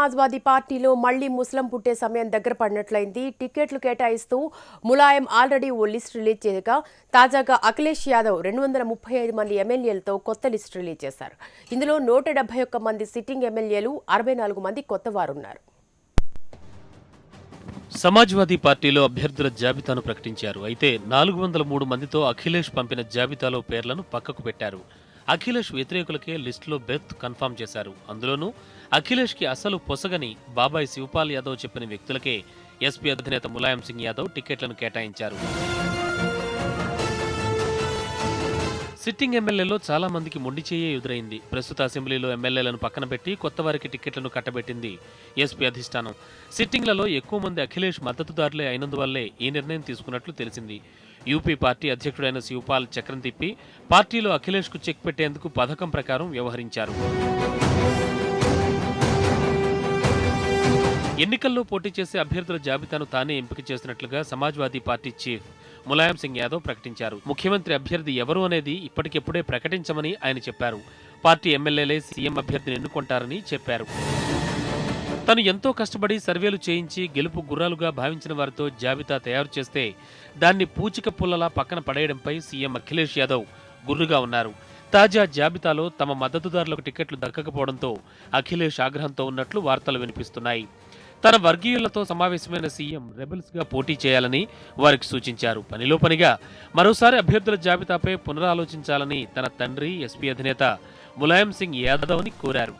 సమాజ్వాదీ పార్టీలో మళ్లీ ముస్లిం పుట్టే సమయం దగ్గర పడినట్లయింది. టికెట్లు కేటాయిస్తూ ములాయం ఆల్రెడీ ఓ లిస్ట్ రిలీజ్ చేయగా తాజాగా అఖిలేష్ యాదవ్ 235 మంది ఎమ్మెల్యేలతో కొత్త లిస్ట్ రిలీజ్ చేశారు. ఇందులో 171 మంది సిట్టింగ్ ఎమ్మెల్యేలు, 64 మంది కొత్తవారున్నారు. సమాజ్వాదీ పార్టీలో అభ్యర్థుల జాబితాను ప్రకటించారు. అయితే 403 మందితో అఖిలేష్ పంపిన జాబితాలో పేర్లను పక్కకు పెట్టారు. అఖిలేష్ వ్యతిరేకులకే లిస్టులో బెర్త్ కన్ఫర్మ్ చేశారు. అందులోనూ అఖిలేష్కి అసలు పొసగని బాబాయ్ శివపాల్ యాదవ్ చెప్పిన వ్యక్తులకే ఎస్పీ అధినేత ములాయం సింగ్ యాదవ్ టికెట్లను కేటాయించారు. సిట్టింగ్ ఎమ్మెల్యేలో చాలా మందికి మొండి చేయే ఎదురైంది. ప్రస్తుత అసెంబ్లీలో ఎమ్మెల్యేలను పక్కన పెట్టి కొత్త వారికి టికెట్లను కట్టబెట్టింది ఎస్పీ అధిష్టానం. సిట్టింగ్లలో ఎక్కువ మంది అఖిలేష్ మద్దతుదారులే అయినందువల్లే ఈ నిర్ణయం తీసుకున్నట్లు తెలిసింది. యూపీ పార్టీ అధ్యక్షుడైన శివపాల్ చక్రం తిప్పి పార్టీలో అఖిలేష్కు చెక్ పెట్టేందుకు పథకం ప్రకారం వ్యవహరించారు. ఎన్నికల్లో పోటీ చేసే అభ్యర్థుల జాబితాను తానే ఎంపిక చేసినట్లుగా సమాజ్వాదీ పార్టీ చీఫ్ ములాయం సింగ్ యాదవ్ ప్రకటించారు. ముఖ్యమంత్రి అభ్యర్థి ఎవరు అనేది ఇప్పటికిప్పుడే ప్రకటించమని ఆయన చెప్పారు. పార్టీ ఎమ్మెల్యేలే సీఎం అభ్యర్థిని ఎన్నుకుంటారని చెప్పారు. తను ఎంతో కష్టపడి సర్వేలు చేయించి గెలుపు గుర్రాలుగా భావించిన వారితో జాబితా తయారు చేస్తే దాన్ని పూచిక పుల్లలా పక్కన పడేయడంపై సీఎం అఖిలేష్ యాదవ్ గుర్రుగా ఉన్నారు. తాజా జాబితాలో తమ మద్దతుదారులకు టికెట్లు దక్కకపోవడంతో అఖిలేష్ ఆగ్రహంతో ఉన్నట్లు వార్తలు వినిపిస్తున్నాయి. తన వర్గీయులతో సమావేశమైన సీఎం రెబెల్స్గా పోటీ చేయాలని వారికి సూచించారు. పనిలో పనిగా మరోసారి అభ్యర్థుల జాబితాపై పునరాలోచించాలని తన తండ్రి ఎస్పీ అధినేత ములాయం సింగ్ యాదవ్ని కోరారు.